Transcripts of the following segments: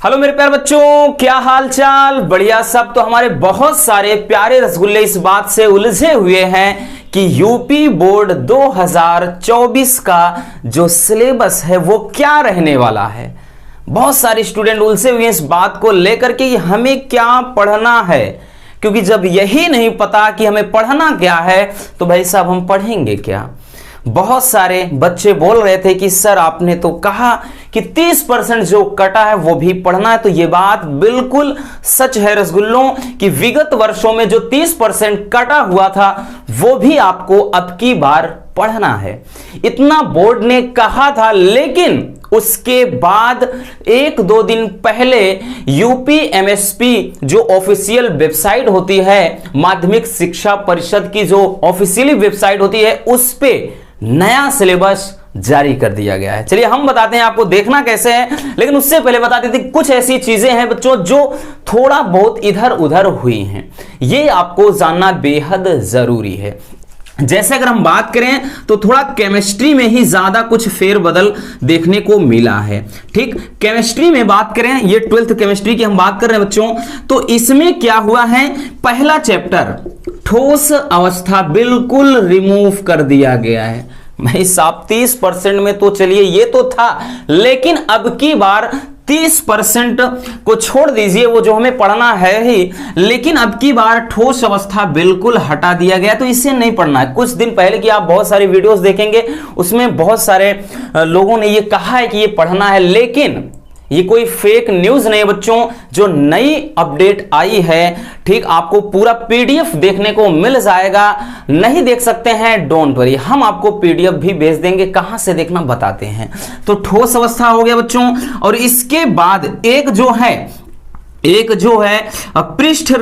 Hello मेरे प्यारे बच्चों, क्या हाल चाल? बढ़िया सब। तो हमारे बहुत सारे प्यारे रसगुल्ले इस बात से उलझे हुए हैं कि यूपी बोर्ड 2024 का जो सिलेबस है वो क्या रहने वाला है। बहुत सारे स्टूडेंट उलझे हुए हैं इस बात को लेकर के हमें क्या पढ़ना है, क्योंकि जब यही नहीं पता कि हमें पढ़ना क्या है तो भाई साहब हम पढ़ेंगे क्या। बहुत सारे बच्चे बोल रहे थे कि सर आपने तो कहा कि 30% जो कटा है वो भी पढ़ना है। तो ये बात बिल्कुल सच है रसगुल्लों कि विगत वर्षों में जो 30% कटा हुआ था वो भी आपको अब की बार पढ़ना है। इतना बोर्ड ने कहा था, लेकिन उसके बाद एक दो दिन पहले यूपी एमएसपी जो ऑफिशियल वेबसाइट होती है, माध्यमिक शिक्षा परिषद की जो ऑफिशियली वेबसाइट होती है, उस पे नया सिलेबस जारी कर दिया गया है। चलिए हम बताते हैं आपको देखना कैसे है, लेकिन उससे पहले बता देते हैं कुछ ऐसी चीजें हैं बच्चों जो थोड़ा बहुत इधर उधर हुई हैं, ये आपको जानना बेहद जरूरी है। जैसे अगर हम बात करें तो थोड़ा केमिस्ट्री में ही ज्यादा कुछ फेरबदल देखने को मिला है। ठीक, केमिस्ट्री में बात करें, ये 12th केमिस्ट्री की हम बात कर रहे हैं बच्चों, तो इसमें क्या हुआ है, पहला चैप्टर ठोस अवस्था बिल्कुल रिमूव कर दिया गया है। भाई साहब 30% में तो चलिए ये तो था, लेकिन अब की बार 30% को छोड़ दीजिए, वो जो हमें पढ़ना है ही, लेकिन अब की बार ठोस अवस्था बिल्कुल हटा दिया गया, तो इसे नहीं पढ़ना है। कुछ दिन पहले की आप बहुत सारी वीडियोस देखेंगे, उसमें बहुत सारे लोगों ने ये कहा है कि ये पढ़ना है, लेकिन ये कोई फेक न्यूज नहीं है बच्चों। जो नई अपडेट आई है, ठीक, आपको पूरा पीडीएफ देखने को मिल जाएगा। नहीं देख सकते हैं, डोंट वरी, हम आपको पीडीएफ भी भेज देंगे, कहां से देखना बताते हैं। तो ठोस अवस्था हो गया बच्चों, और इसके बाद एक जो है पृष्ठ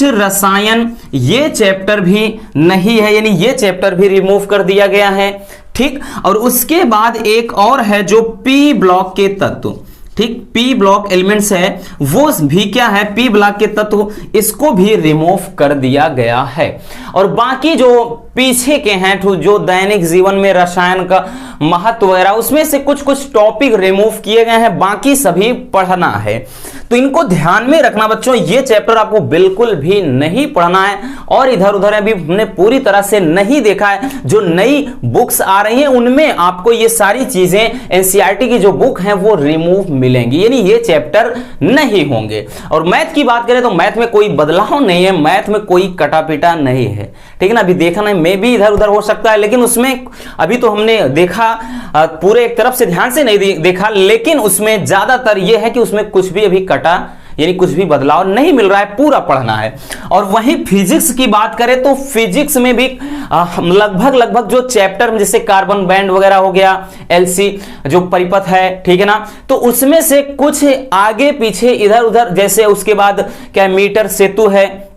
रसायन, ये चैप्टर भी नहीं है, यानी ये चैप्टर भी रिमूव कर दिया गया है। ठीक, और उसके बाद एक और है जो पी ब्लॉक के तत्व, ठीक, पी ब्लॉक एलिमेंट्स है, वो भी क्या है, पी ब्लॉक के तत्व, इसको भी रिमूव कर दिया गया है। और बाकी जो पीछे के हैं जो दैनिक जीवन में रसायन का महत्व वगैरह, उसमें से कुछ कुछ टॉपिक रिमूव किए गए हैं, बाकी सभी पढ़ना है। तो इनको ध्यान में रखना बच्चों, ये चैप्टर आपको बिल्कुल भी नहीं पढ़ना है। और इधर उधर अभी हमने पूरी तरह से नहीं देखा है, जो नई बुक्स आ रही हैं उनमें आपको ये सारी चीजें, एनसीईआरटी की जो बुक है वो रिमूव मिलेंगी, यानी ये चैप्टर नहीं होंगे। और मैथ की बात करें तो मैथ में कोई बदलाव नहीं है, मैथ में कोई कटापीटा नहीं है, ठीक है ना। अभी देखा नहीं, मे भी इधर उधर हो सकता है, लेकिन उसमें अभी तो हमने देखा, पूरे एक तरफ से ध्यान से नहीं देखा, लेकिन उसमें ज्यादातर यह है कि उसमें कुछ भी अभी कटा, यानी कुछ भी बदलाव नहीं मिल रहा है, पूरा पढ़ना है। और वहीं फिजिक्स की बात करें तो फिजिक्स में भी लगभग जो चैप्टर जैसे कार्बन बैंड वगैरह हो गया, एलसी जो परिपथ है, ठीक है ना, तो उसमें से कुछ आगे पीछे इधर उधर, जैसे उसके बाद क्या मीटर सेतु है,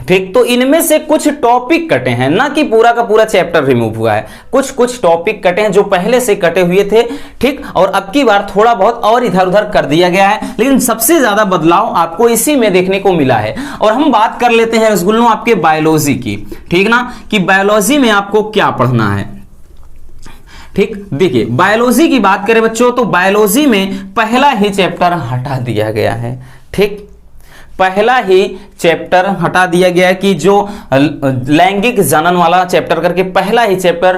ठीक, तो इनमें से कुछ टॉपिक कटे हैं, ना कि पूरा का पूरा चैप्टर रिमूव हुआ है, कुछ टॉपिक कटे हैं जो पहले से कटे हुए थे, ठीक, और अब की बार थोड़ा बहुत और इधर उधर कर दिया गया है, लेकिन सबसे ज्यादा बदलाव आपको इसी में देखने को मिला है। और हम बात कर लेते हैं रसगुल्लों आपके बायोलॉजी की, ठीक ना, कि बायोलॉजी में आपको क्या पढ़ना है। ठीक, देखिए बायोलॉजी की बात करें बच्चों तो बायोलॉजी में पहला ही चैप्टर हटा दिया गया है। ठीक, पहला ही चैप्टर हटा दिया गया कि जो लैंगिक जनन वाला चैप्टर करके पहला ही चैप्टर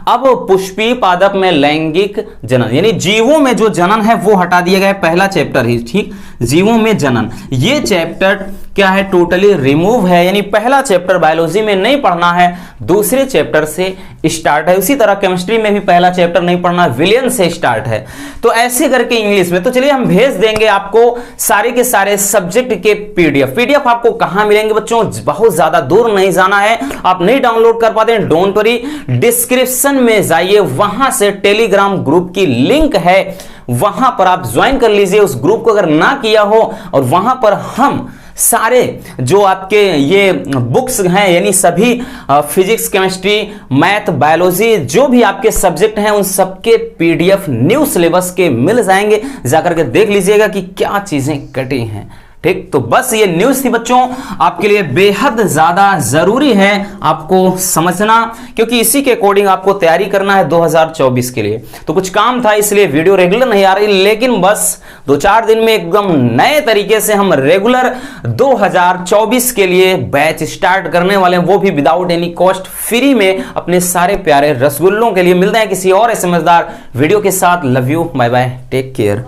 अब पुष्पी पादप में लैंगिक जनन, यानी जीवों में जो जनन है वो हटा दिया गया, पहला चैप्टर ही, ठीक, जीवों में जनन, ये चैप्टर क्या है, टोटली रिमूव है, यानी पहला चैप्टर बायोलॉजी में नहीं पढ़ना है, दूसरे चैप्टर से स्टार्ट है। उसी तरह केमिस्ट्री में भी पहला चैप्टर नहीं पढ़ना, विलियन से स्टार्ट है। तो ऐसे करके इंग्लिश में, तो चलिए हम भेज देंगे आपको सारे के सारे सब्जेक्ट के पीडीएफ आपको कहां मिलेंगे बच्चों, बहुत ज्यादा दूर नहीं जाना है, आप नहीं डाउनलोड कर पाते हैं, डोंट वरी, डिस्क्रिप्शन में जाइए, वहां से टेलीग्राम ग्रुप की लिंक है, वहां पर आप ज्वाइन कर लीजिए उस ग्रुप को अगर ना किया हो, और वहां पर हम सारे जो आपके ये बुक्स हैं, यानी सभी फिजिक्स, केमिस्ट्री, मैथ, बायोलॉजी, जो भी आपके सब्जेक्ट हैं उन सबके पीडीएफ न्यू सिलेबस के मिल जाएंगे, जाकर के देख लीजिएगा कि क्या चीजें कटी हैं। ठीक, तो बस ये न्यूज थी बच्चों, आपके लिए बेहद ज्यादा जरूरी है आपको समझना, क्योंकि इसी के अकॉर्डिंग आपको तैयारी करना है 2024 के लिए। तो कुछ काम था इसलिए वीडियो रेगुलर नहीं आ रही, लेकिन बस 2-4 दिन में एकदम नए तरीके से हम रेगुलर 2024 के लिए बैच स्टार्ट करने वाले हैं, वो भी विदाउट एनी कॉस्ट, फ्री में, अपने सारे प्यारे रसगुल्लों के लिए। मिलते हैं किसी और समझदार वीडियो के साथ। Love you, bye bye, take care.